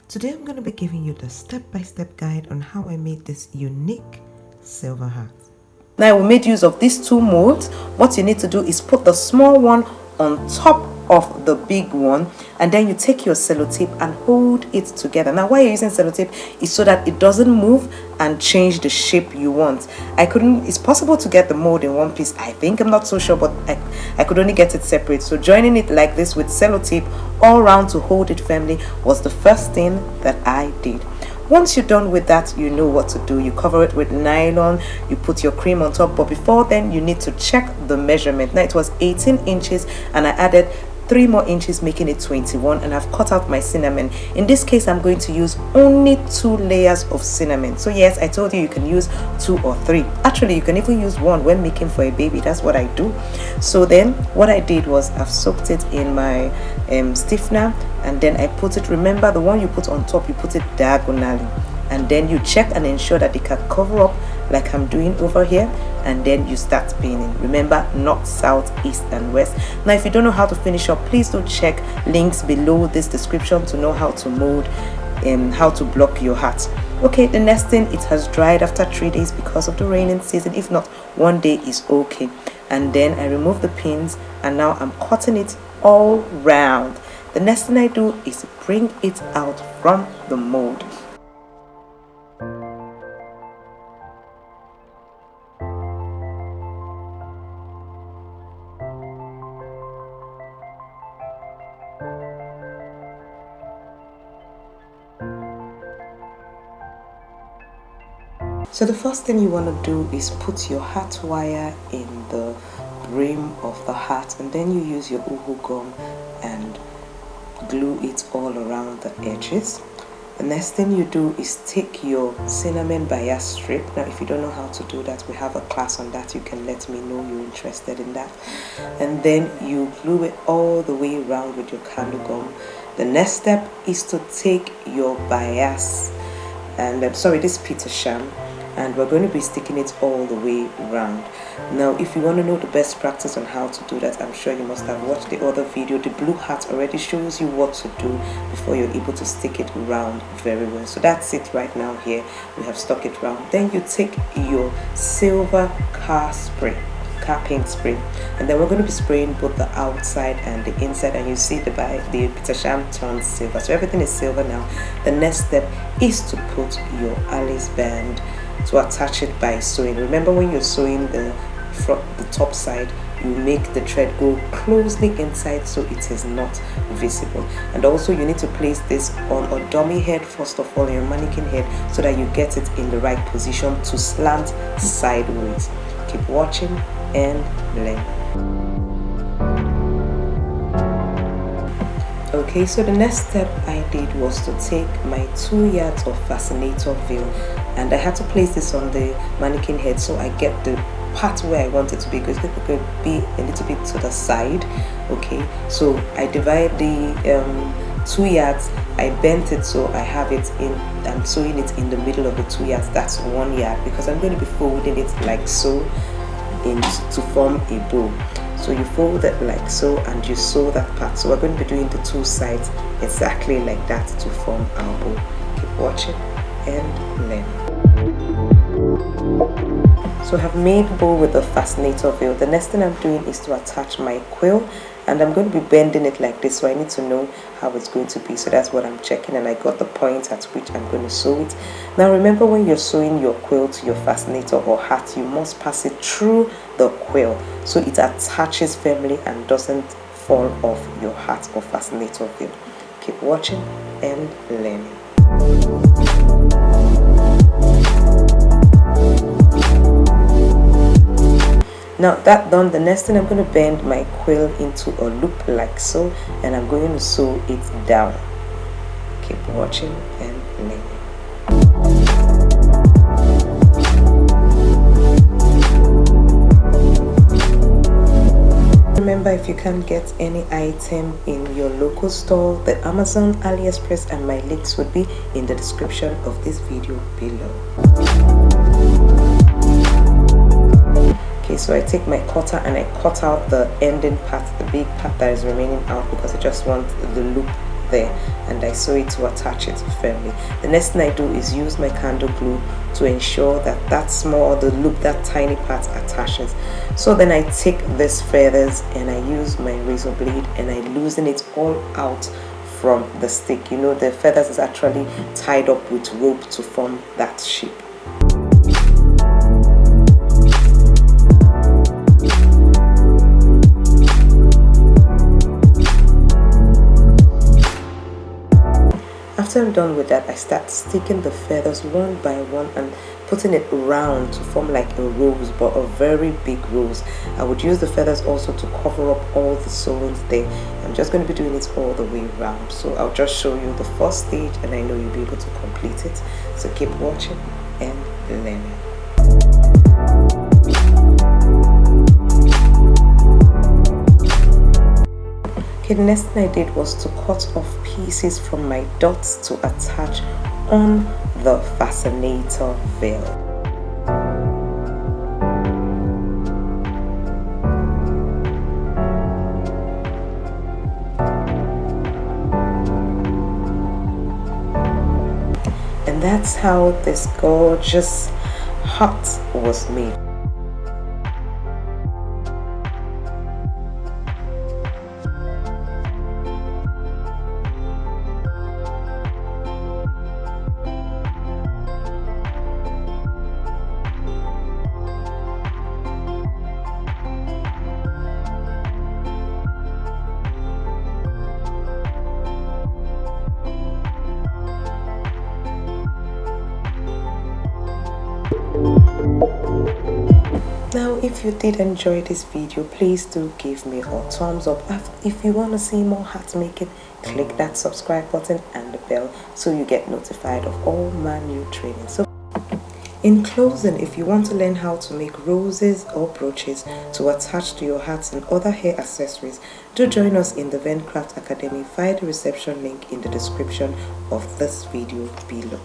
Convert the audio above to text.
Today I'm going to be giving you the step-by-step guide on how I made this unique silver hat. Now we made use of these two molds. What you need to do is put the small one on top of the big one, and then you take your sellotape and hold it together. Now why you're using sellotape is so that it doesn't move and change the shape you want. It's possible to get the mold in one piece, I think, I'm not so sure, but I could only get it separate. So joining it like this with sellotape all around to hold it firmly was the first thing that I did. Once you're done with that, you know what to do. You cover it with nylon, you put your cream on top, but before then you need to check the measurement. Now it was 18 inches and I added 3 more inches, making it 21, and I've cut out my cinnamon. In this case I'm going to use only 2 layers of cinnamon. So yes, I told you can use 2 or 3. Actually you can even use 1 when making for a baby. That's what I do. So then what I did was I've soaked it in my stiffener, and then I put it, remember the one you put on top, you put it diagonally, and then you check and ensure that it can cover up like I'm doing over here, and then you start pinning. Remember, north, south, east and west. Now if you don't know how to finish up, please do check links below this description to know how to mold and how to block your hat. Okay, the next thing, it has dried after 3 days because of the raining season. If not, 1 day is okay. And then I remove the pins, and now I'm cutting it all round. The next thing I do is bring it out from the mold. So the first thing you want to do is put your hat wire in the brim of the hat, and then you use your uhu gum and glue it all around the edges. The next thing you do is take your cinnamon bias strip. Now if you don't know how to do that, we have a class on that. You can let me know you're interested in that. And then you glue it all the way around with your candle gum. The next step is to take your bias, and this Peter Sham, and we're going to be sticking it all the way around. Now if you want to know the best practice on how to do that, I'm sure you must have watched the other video. The blue hat already shows you what to do before you're able to stick it around very well. So that's it right now. Here we have stuck it around. Then you take your silver car paint spray, and then we're going to be spraying both the outside and the inside, and you see the Peter Sham turns silver, so everything is silver now. The next step is to put your Alice band to attach it by sewing. Remember, when you're sewing the top side, you make the thread go closely inside so it is not visible. And also you need to place this on a dummy head first of all, your mannequin head, so that you get it in the right position to slant sideways. Keep watching and learn. Okay, so the next step I did was to take my 2 yards of fascinator veil, and I had to place this on the mannequin head so I get the part where I want it to be, because it could be a little bit to the side. Okay, so I divide the 2 yards, I bent it so I have it in, I'm sewing it in the middle of the 2 yards. That's 1 yard, because I'm going to be folding it like so to form a bow. So you fold it like so and you sew that part. So we're going to be doing the 2 sides exactly like that to form our bow. Keep watching and learn. So I have made bow with the fascinator veil. The next thing I'm doing is to attach my quill, and I'm going to be bending it like this, so I need to know how it's going to be. So that's what I'm checking, and I got the point at which I'm going to sew it. Now remember, when you're sewing your quill to your fascinator or hat, you must pass it through the quill so it attaches firmly and doesn't fall off your hat or fascinator veil. Keep watching and learning. Now that done, the next thing, I'm going to bend my quill into a loop like so, and I'm going to sew it down. Keep watching and learning. Remember, if you can't get any item in your local store, the Amazon, AliExpress and my links would be in the description of this video below. Okay, so I take my cutter and I cut out the ending part, the big part that is remaining out, because I just want the loop there, and I sew it to attach it firmly. The next thing I do is use my candle glue to ensure that that small, the loop, that tiny part attaches. So then I take these feathers and I use my razor blade and I loosen it all out from the stick. You know, the feathers is actually tied up with rope to form that shape. After I'm done with that, I start sticking the feathers one by one and putting it round to form like a rose, but a very big rose. I would use the feathers also to cover up all the sewings there. I'm just going to be doing it all the way around, so I'll just show you the first stage and I know you'll be able to complete it. So keep watching and learning. Okay, the next thing I did was to cut off pieces from my dots to attach on the fascinator veil. And that's how this gorgeous heart was made. Now, if you did enjoy this video, please do give me a thumbs up. If you want to see more hat making, click that subscribe button and the bell so you get notified of all my new training. So in closing, if you want to learn how to make roses or brooches to attach to your hats and other hair accessories, do join us in the Vencraft Academy via the reception link in the description of this video below.